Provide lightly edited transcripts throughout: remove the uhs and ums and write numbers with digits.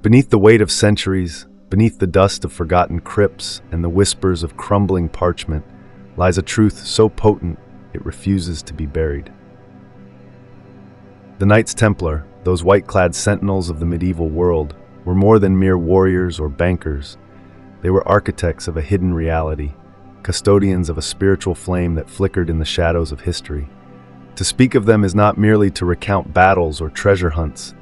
Beneath the weight of centuries, beneath the dust of forgotten crypts and the whispers of crumbling parchment, lies a truth so potent it refuses to be buried. The Knights Templar, those white-clad sentinels of the medieval world, were more than mere warriors or bankers. They were architects of a hidden reality, custodians of a spiritual flame that flickered in the shadows of history. To speak of them is not merely to recount battles or treasure hunts,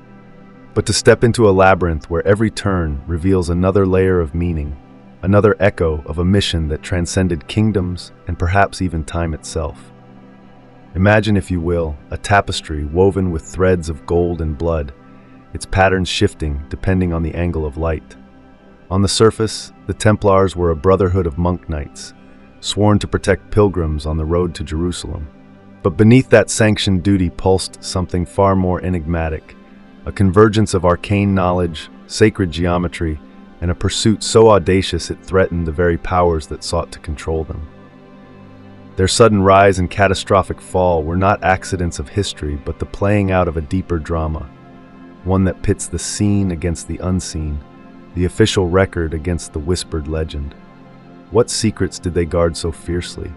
but to step into a labyrinth where every turn reveals another layer of meaning, another echo of a mission that transcended kingdoms and perhaps even time itself. Imagine, if you will, a tapestry woven with threads of gold and blood, its patterns shifting depending on the angle of light. On the surface, the Templars were a brotherhood of monk knights, sworn to protect pilgrims on the road to Jerusalem. But beneath that sanctioned duty pulsed something far more enigmatic, a convergence of arcane knowledge, sacred geometry, and a pursuit so audacious it threatened the very powers that sought to control them. Their sudden rise and catastrophic fall were not accidents of history, but the playing out of a deeper drama, one that pits the seen against the unseen, the official record against the whispered legend. What secrets did they guard so fiercely?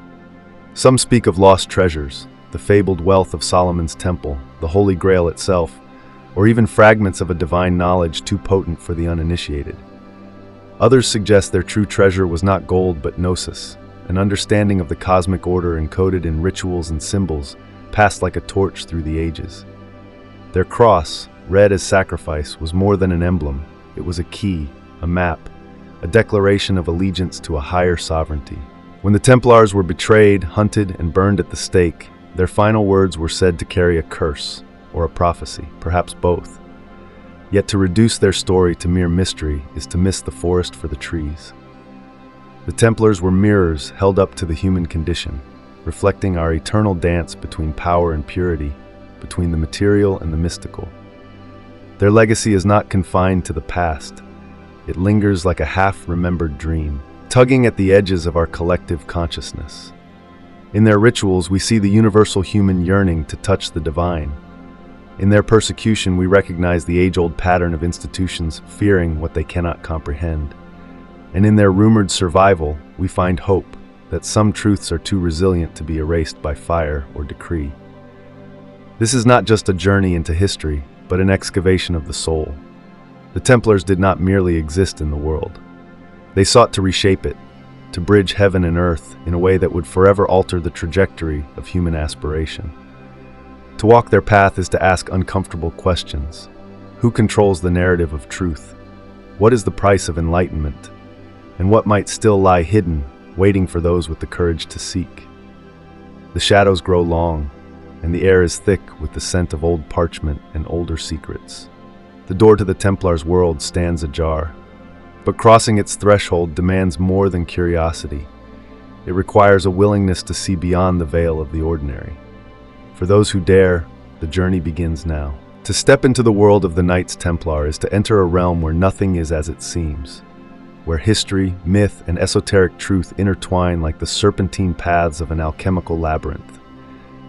Some speak of lost treasures, the fabled wealth of Solomon's temple, the Holy Grail itself, or even fragments of a divine knowledge too potent for the uninitiated. Others suggest their true treasure was not gold but gnosis, an understanding of the cosmic order encoded in rituals and symbols, passed like a torch through the ages. Their cross, red as sacrifice, was more than an emblem. It was a key, a map, a declaration of allegiance to a higher sovereignty. When the Templars were betrayed, hunted, and burned at the stake, their final words were said to carry a curse or a prophecy, perhaps both. Yet to reduce their story to mere mystery is to miss the forest for the trees. The Templars were mirrors held up to the human condition, reflecting our eternal dance between power and purity, between the material and the mystical. Their legacy is not confined to the past. It lingers like a half-remembered dream, tugging at the edges of our collective consciousness. In their rituals, we see the universal human yearning to touch the divine. In their persecution, we recognize the age-old pattern of institutions fearing what they cannot comprehend. And in their rumored survival, we find hope that some truths are too resilient to be erased by fire or decree. This is not just a journey into history, but an excavation of the soul. The Templars did not merely exist in the world. They sought to reshape it, to bridge heaven and earth in a way that would forever alter the trajectory of human aspiration. To walk their path is to ask uncomfortable questions. Who controls the narrative of truth? What is the price of enlightenment? And what might still lie hidden, waiting for those with the courage to seek? The shadows grow long, and the air is thick with the scent of old parchment and older secrets. The door to the Templars' world stands ajar, but crossing its threshold demands more than curiosity. It requires a willingness to see beyond the veil of the ordinary. For those who dare, the journey begins now. To step into the world of the Knights Templar is to enter a realm where nothing is as it seems, where history, myth, and esoteric truth intertwine like the serpentine paths of an alchemical labyrinth.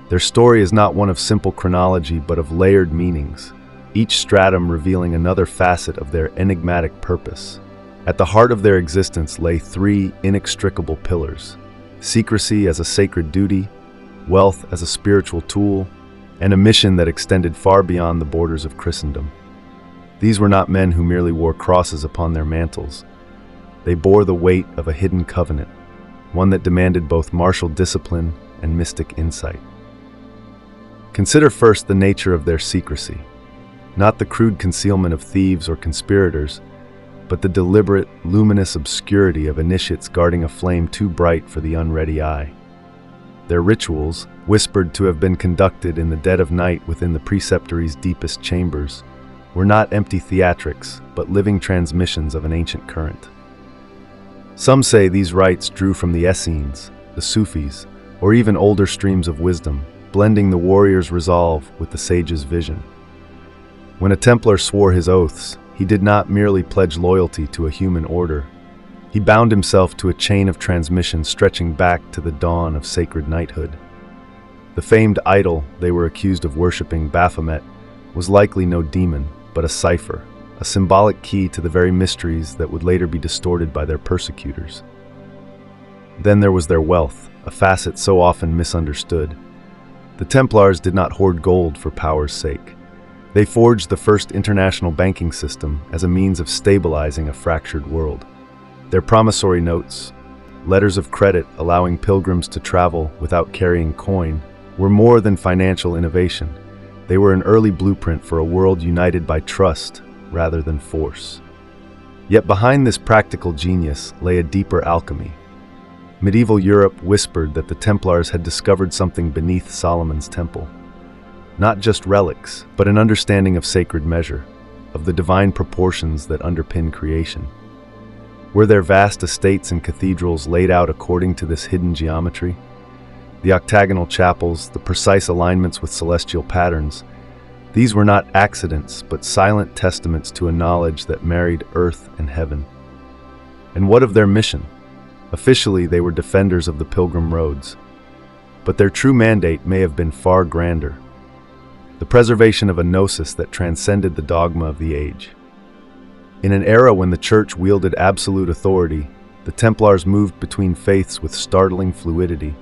Their story is not one of simple chronology, but of layered meanings, each stratum revealing another facet of their enigmatic purpose. At the heart of their existence lay three inextricable pillars: secrecy as a sacred duty, wealth as a spiritual tool, and a mission that extended far beyond the borders of Christendom. These were not men who merely wore crosses upon their mantles. They bore the weight of a hidden covenant, one that demanded both martial discipline and mystic insight. Consider first the nature of their secrecy, not the crude concealment of thieves or conspirators, but the deliberate, luminous obscurity of initiates guarding a flame too bright for the unready eye. Their rituals, whispered to have been conducted in the dead of night within the preceptory's deepest chambers, were not empty theatrics, but living transmissions of an ancient current. Some say these rites drew from the Essenes, the Sufis, or even older streams of wisdom, blending the warrior's resolve with the sage's vision. When a Templar swore his oaths, he did not merely pledge loyalty to a human order. He bound himself to a chain of transmission stretching back to the dawn of sacred knighthood. The famed idol they were accused of worshipping, Baphomet, was likely no demon, but a cipher, a symbolic key to the very mysteries that would later be distorted by their persecutors. Then there was their wealth, a facet so often misunderstood. The Templars did not hoard gold for power's sake. They forged the first international banking system as a means of stabilizing a fractured world. Their promissory notes, letters of credit allowing pilgrims to travel without carrying coin, were more than financial innovation. They were an early blueprint for a world united by trust rather than force. Yet behind this practical genius lay a deeper alchemy. Medieval Europe whispered that the Templars had discovered something beneath Solomon's temple. Not just relics, but an understanding of sacred measure, of the divine proportions that underpin creation. Were their vast estates and cathedrals laid out according to this hidden geometry? The octagonal chapels, the precise alignments with celestial patterns, these were not accidents, but silent testaments to a knowledge that married earth and heaven. And what of their mission? Officially, they were defenders of the pilgrim roads, but their true mandate may have been far grander: the preservation of a gnosis that transcended the dogma of the age. In an era when the Church wielded absolute authority, the Templars moved between faiths with startling fluidity,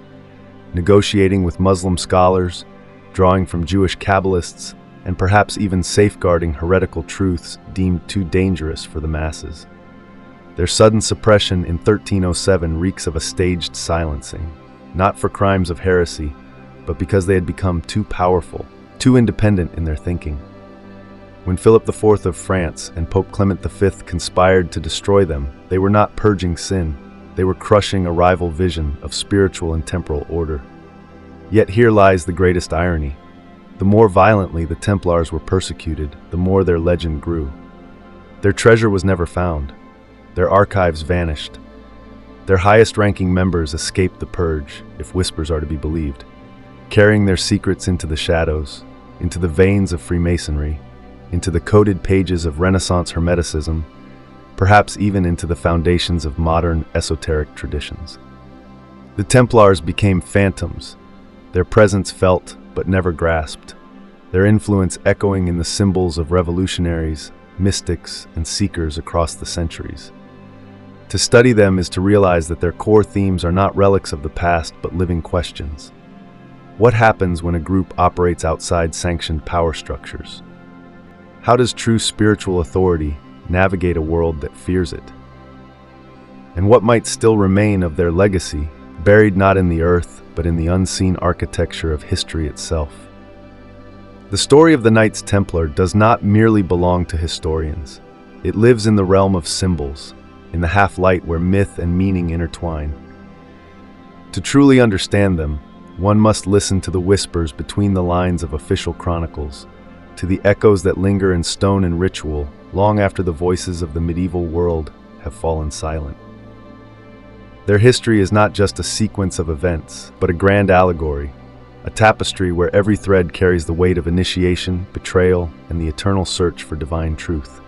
negotiating with Muslim scholars, drawing from Jewish Kabbalists, and perhaps even safeguarding heretical truths deemed too dangerous for the masses. Their sudden suppression in 1307 reeks of a staged silencing, not for crimes of heresy, but because they had become too powerful, too independent in their thinking. When Philip IV of France and Pope Clement V conspired to destroy them, they were not purging sin, they were crushing a rival vision of spiritual and temporal order. Yet here lies the greatest irony. The more violently the Templars were persecuted, the more their legend grew. Their treasure was never found. Their archives vanished. Their highest-ranking members escaped the purge, if whispers are to be believed, carrying their secrets into the shadows, into the veins of Freemasonry, into the coded pages of Renaissance Hermeticism, perhaps even into the foundations of modern esoteric traditions. The Templars became phantoms, their presence felt but never grasped, their influence echoing in the symbols of revolutionaries, mystics, and seekers across the centuries. To study them is to realize that their core themes are not relics of the past but living questions. What happens when a group operates outside sanctioned power structures? How does true spiritual authority navigate a world that fears it? And what might still remain of their legacy, buried not in the earth, but in the unseen architecture of history itself? The story of the Knights Templar does not merely belong to historians. It lives in the realm of symbols, in the half-light where myth and meaning intertwine. To truly understand them, one must listen to the whispers between the lines of official chronicles, to the echoes that linger in stone and ritual long after the voices of the medieval world have fallen silent. Their history is not just a sequence of events, but a grand allegory, a tapestry where every thread carries the weight of initiation, betrayal, and the eternal search for divine truth.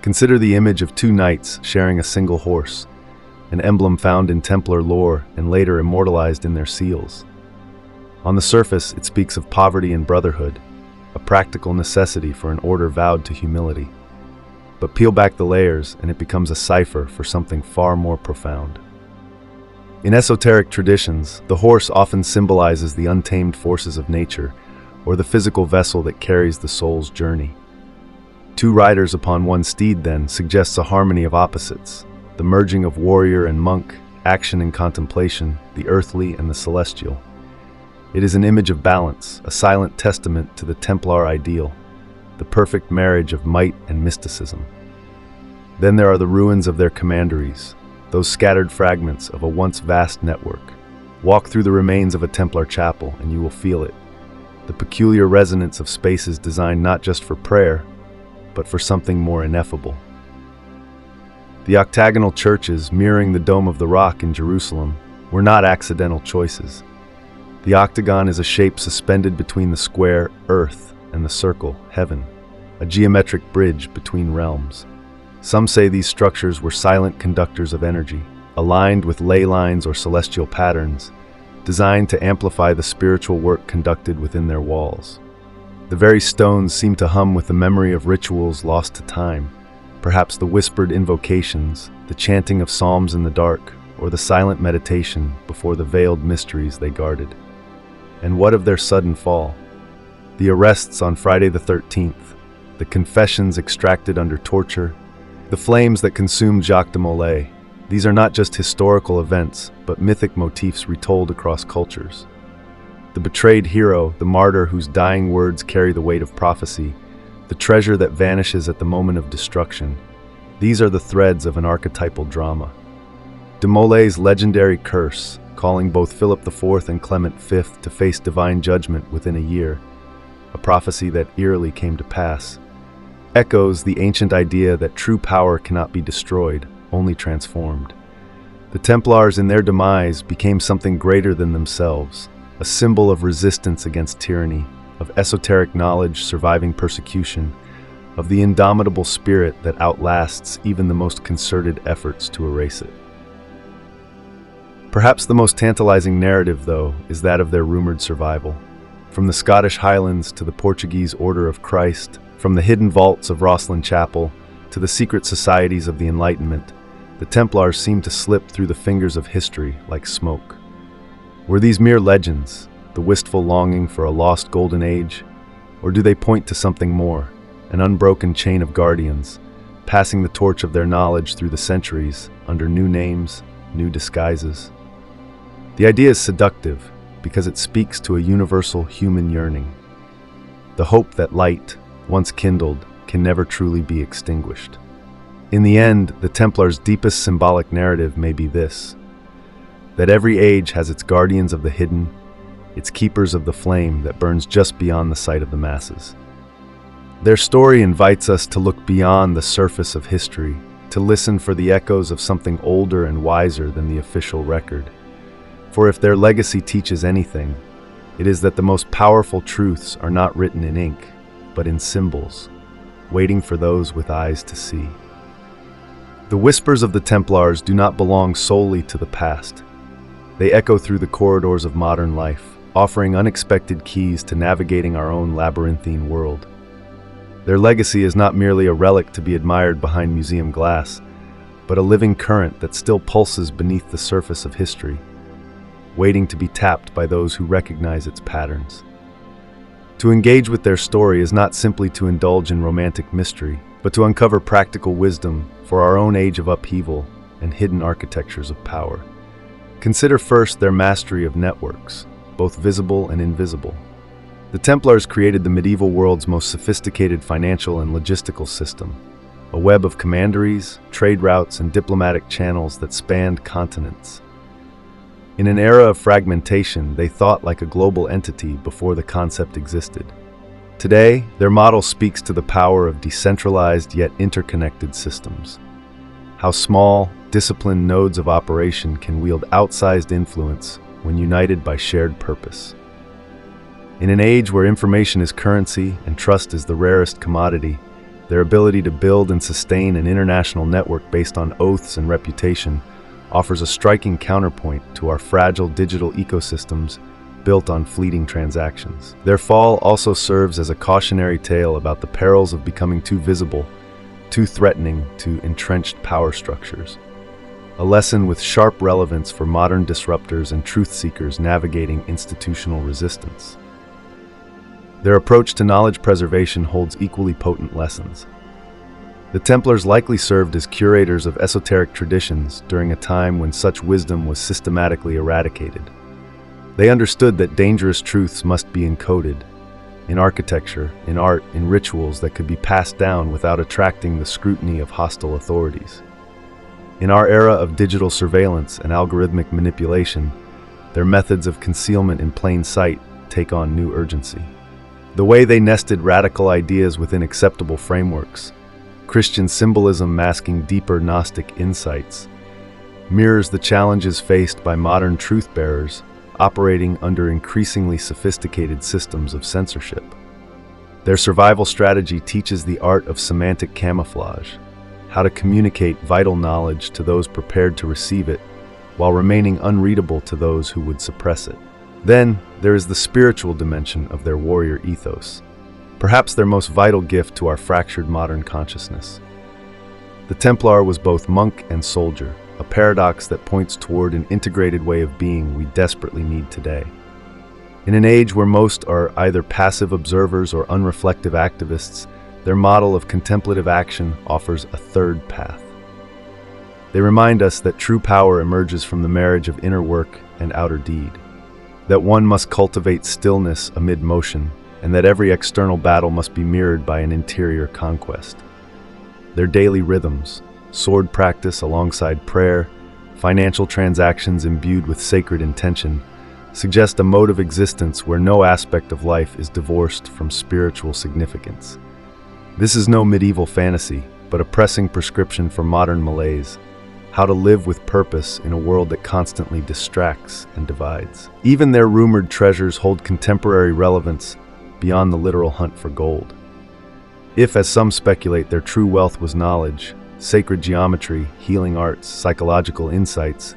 Consider the image of two knights sharing a single horse, an emblem found in Templar lore and later immortalized in their seals. On the surface, it speaks of poverty and brotherhood, a practical necessity for an order vowed to humility. But peel back the layers and it becomes a cipher for something far more profound. In esoteric traditions, the horse often symbolizes the untamed forces of nature, or the physical vessel that carries the soul's journey. Two riders upon one steed, then, suggests a harmony of opposites, the merging of warrior and monk, action and contemplation, the earthly and the celestial. It is an image of balance, a silent testament to the Templar ideal, the perfect marriage of might and mysticism. Then there are the ruins of their commanderies, those scattered fragments of a once vast network. Walk through the remains of a Templar chapel and you will feel it, the peculiar resonance of spaces designed not just for prayer, but for something more ineffable. The octagonal churches mirroring the Dome of the Rock in Jerusalem were not accidental choices. The octagon is a shape suspended between the square, earth, and the circle, heaven, a geometric bridge between realms. Some say these structures were silent conductors of energy, aligned with ley lines or celestial patterns, designed to amplify the spiritual work conducted within their walls. The very stones seem to hum with the memory of rituals lost to time, perhaps the whispered invocations, the chanting of psalms in the dark, or the silent meditation before the veiled mysteries they guarded. And what of their sudden fall? The arrests on Friday the 13th, the confessions extracted under torture, the flames that consumed Jacques de Molay. These are not just historical events, but mythic motifs retold across cultures. The betrayed hero, the martyr whose dying words carry the weight of prophecy, the treasure that vanishes at the moment of destruction. These are the threads of an archetypal drama. De Molay's legendary curse, calling both Philip IV and Clement V to face divine judgment within a year, a prophecy that eerily came to pass, echoes the ancient idea that true power cannot be destroyed, only transformed. The Templars in their demise became something greater than themselves, a symbol of resistance against tyranny, of esoteric knowledge surviving persecution, of the indomitable spirit that outlasts even the most concerted efforts to erase it. Perhaps the most tantalizing narrative, though, is that of their rumored survival. From the Scottish Highlands to the Portuguese Order of Christ, from the hidden vaults of Rosslyn Chapel to the secret societies of the Enlightenment, the Templars seem to slip through the fingers of history like smoke. Were these mere legends, the wistful longing for a lost golden age, or do they point to something more, an unbroken chain of guardians, passing the torch of their knowledge through the centuries under new names, new disguises? The idea is seductive because it speaks to a universal human yearning, the hope that light, once kindled, can never truly be extinguished. In the end, the Templars' deepest symbolic narrative may be this: that every age has its guardians of the hidden, its keepers of the flame that burns just beyond the sight of the masses. Their story invites us to look beyond the surface of history, to listen for the echoes of something older and wiser than the official record. For if their legacy teaches anything, it is that the most powerful truths are not written in ink, but in symbols, waiting for those with eyes to see. The whispers of the Templars do not belong solely to the past. They echo through the corridors of modern life, offering unexpected keys to navigating our own labyrinthine world. Their legacy is not merely a relic to be admired behind museum glass, but a living current that still pulses beneath the surface of history, waiting to be tapped by those who recognize its patterns. To engage with their story is not simply to indulge in romantic mystery, but to uncover practical wisdom for our own age of upheaval and hidden architectures of power. Consider first their mastery of networks, both visible and invisible. The Templars created the medieval world's most sophisticated financial and logistical system, a web of commanderies, trade routes, and diplomatic channels that spanned continents. In an era of fragmentation, they thought like a global entity before the concept existed. Today, their model speaks to the power of decentralized yet interconnected systems. How small, disciplined nodes of operation can wield outsized influence when united by shared purpose. In an age where information is currency and trust is the rarest commodity, their ability to build and sustain an international network based on oaths and reputation offers a striking counterpoint to our fragile digital ecosystems built on fleeting transactions. Their fall also serves as a cautionary tale about the perils of becoming too visible, too threatening to entrenched power structures. A lesson with sharp relevance for modern disruptors and truth-seekers navigating institutional resistance. Their approach to knowledge preservation holds equally potent lessons. The Templars likely served as curators of esoteric traditions during a time when such wisdom was systematically eradicated. They understood that dangerous truths must be encoded in architecture, in art, in rituals that could be passed down without attracting the scrutiny of hostile authorities. In our era of digital surveillance and algorithmic manipulation, their methods of concealment in plain sight take on new urgency. The way they nested radical ideas within acceptable frameworks, Christian symbolism masking deeper Gnostic insights, mirrors the challenges faced by modern truth-bearers operating under increasingly sophisticated systems of censorship. Their survival strategy teaches the art of semantic camouflage, how to communicate vital knowledge to those prepared to receive it while remaining unreadable to those who would suppress it. Then, there is the spiritual dimension of their warrior ethos. perhaps their most vital gift to our fractured modern consciousness. The Templar was both monk and soldier, a paradox that points toward an integrated way of being we desperately need today. In an age where most are either passive observers or unreflective activists, their model of contemplative action offers a third path. They remind us that true power emerges from the marriage of inner work and outer deed, that one must cultivate stillness amid motion, and that every external battle must be mirrored by an interior conquest. Their daily rhythms, sword practice alongside prayer, financial transactions imbued with sacred intention, suggest a mode of existence where no aspect of life is divorced from spiritual significance. This is no medieval fantasy, but a pressing prescription for modern malaise, how to live with purpose in a world that constantly distracts and divides. Even their rumored treasures hold contemporary relevance beyond the literal hunt for gold. If, as some speculate, their true wealth was knowledge, sacred geometry, healing arts, psychological insights,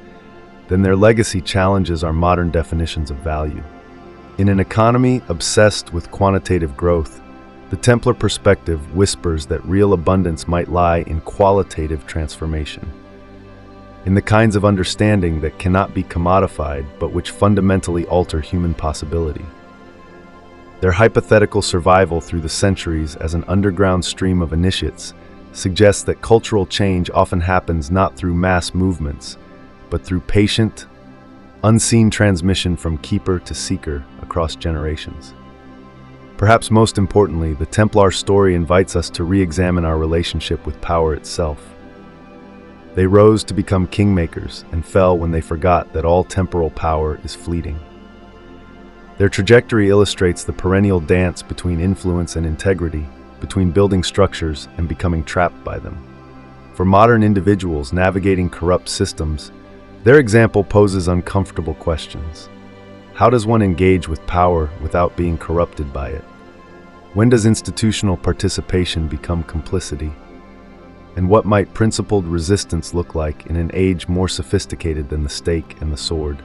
then their legacy challenges our modern definitions of value. In an economy obsessed with quantitative growth, the Templar perspective whispers that real abundance might lie in qualitative transformation, in the kinds of understanding that cannot be commodified but which fundamentally alter human possibility. Their hypothetical survival through the centuries as an underground stream of initiates suggests that cultural change often happens not through mass movements, but through patient, unseen transmission from keeper to seeker across generations. Perhaps most importantly, the Templar story invites us to re-examine our relationship with power itself. They rose to become kingmakers and fell when they forgot that all temporal power is fleeting. Their trajectory illustrates the perennial dance between influence and integrity, between building structures and becoming trapped by them. For modern individuals navigating corrupt systems, their example poses uncomfortable questions. How does one engage with power without being corrupted by it? When does institutional participation become complicity? And what might principled resistance look like in an age more sophisticated than the stake and the sword?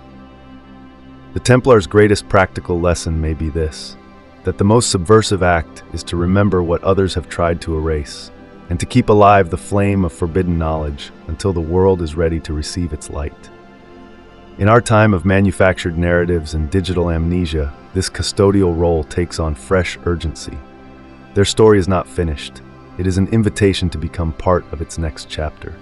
The Templar's greatest practical lesson may be this: that the most subversive act is to remember what others have tried to erase, and to keep alive the flame of forbidden knowledge until the world is ready to receive its light. In our time of manufactured narratives and digital amnesia, this custodial role takes on fresh urgency. Their story is not finished. It is an invitation to become part of its next chapter.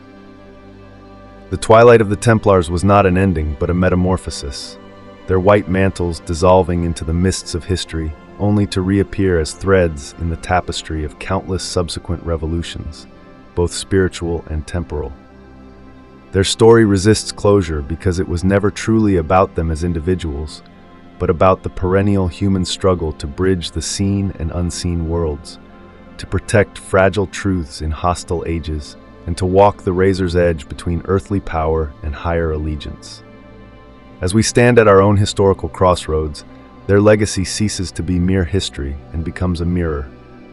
The twilight of the Templars was not an ending, but a metamorphosis, their white mantles dissolving into the mists of history, only to reappear as threads in the tapestry of countless subsequent revolutions, both spiritual and temporal. Their story resists closure because it was never truly about them as individuals, but about the perennial human struggle to bridge the seen and unseen worlds, to protect fragile truths in hostile ages, and to walk the razor's edge between earthly power and higher allegiance. As we stand at our own historical crossroads, their legacy ceases to be mere history and becomes a mirror,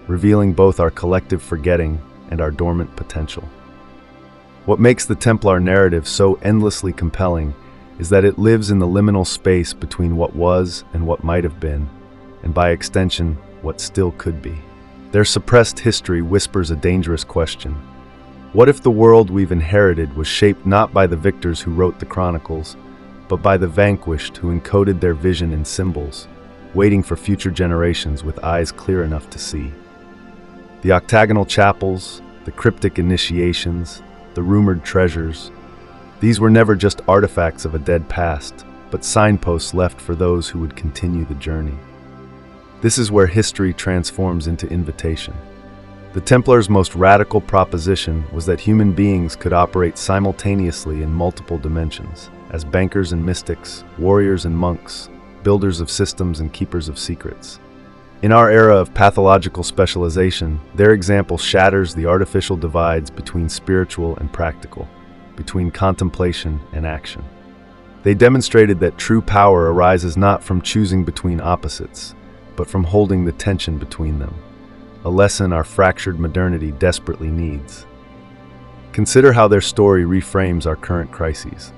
revealing both our collective forgetting and our dormant potential. What makes the Templar narrative so endlessly compelling is that it lives in the liminal space between what was and what might have been, and by extension, what still could be. Their suppressed history whispers a dangerous question. What if the world we've inherited was shaped not by the victors who wrote the chronicles, but by the vanquished who encoded their vision in symbols, waiting for future generations with eyes clear enough to see? The octagonal chapels, the cryptic initiations, the rumored treasures, these were never just artifacts of a dead past, but signposts left for those who would continue the journey. This is where history transforms into invitation. The Templars' most radical proposition was that human beings could operate simultaneously in multiple dimensions, as bankers and mystics, warriors and monks, builders of systems and keepers of secrets. In our era of pathological specialization, their example shatters the artificial divides between spiritual and practical, between contemplation and action. They demonstrated that true power arises not from choosing between opposites, but from holding the tension between them, a lesson our fractured modernity desperately needs. Consider how their story reframes our current crises.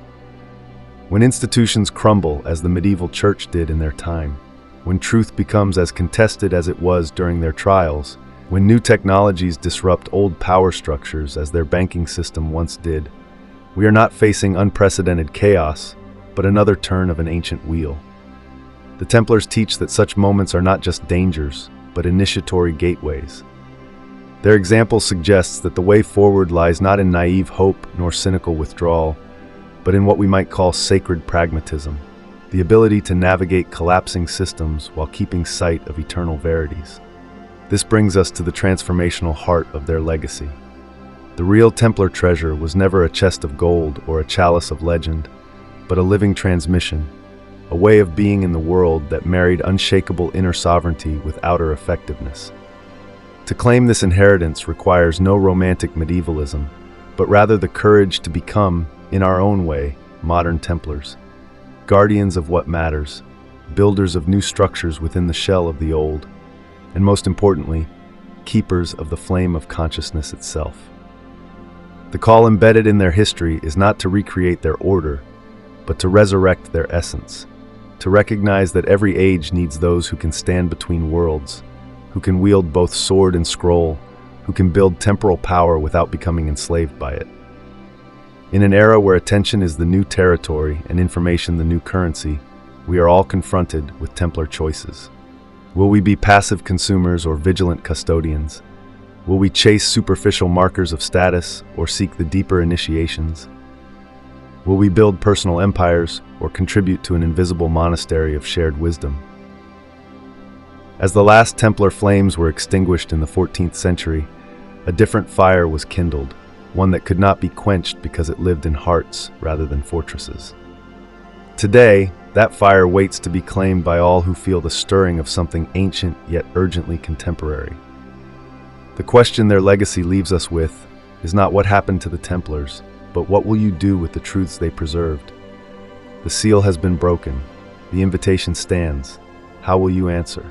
When institutions crumble, as the medieval church did in their time, when truth becomes as contested as it was during their trials, when new technologies disrupt old power structures as their banking system once did. We are not facing unprecedented chaos, but another turn of an ancient wheel. The Templars teach that such moments are not just dangers, but initiatory gateways. Their example suggests that the way forward lies not in naive hope nor cynical withdrawal, but in what we might call sacred pragmatism, the ability to navigate collapsing systems while keeping sight of eternal verities. This brings us to the transformational heart of their legacy. The real Templar treasure was never a chest of gold or a chalice of legend, but a living transmission, a way of being in the world that married unshakable inner sovereignty with outer effectiveness. To claim this inheritance requires no romantic medievalism, but rather the courage to become, in our own way, modern Templars, guardians of what matters, builders of new structures within the shell of the old, and most importantly, keepers of the flame of consciousness itself. The call embedded in their history is not to recreate their order, but to resurrect their essence, to recognize that every age needs those who can stand between worlds, who can wield both sword and scroll, who can build temporal power without becoming enslaved by it. In an era where attention is the new territory and information the new currency, we are all confronted with Templar choices. Will we be passive consumers or vigilant custodians? Will we chase superficial markers of status or seek the deeper initiations? Will we build personal empires or contribute to an invisible monastery of shared wisdom? As the last Templar flames were extinguished in the 14th century, a different fire was kindled, one that could not be quenched because it lived in hearts rather than fortresses. Today, that fire waits to be claimed by all who feel the stirring of something ancient yet urgently contemporary. The question their legacy leaves us with is not what happened to the Templars, but what will you do with the truths they preserved? The seal has been broken. The invitation stands. How will you answer?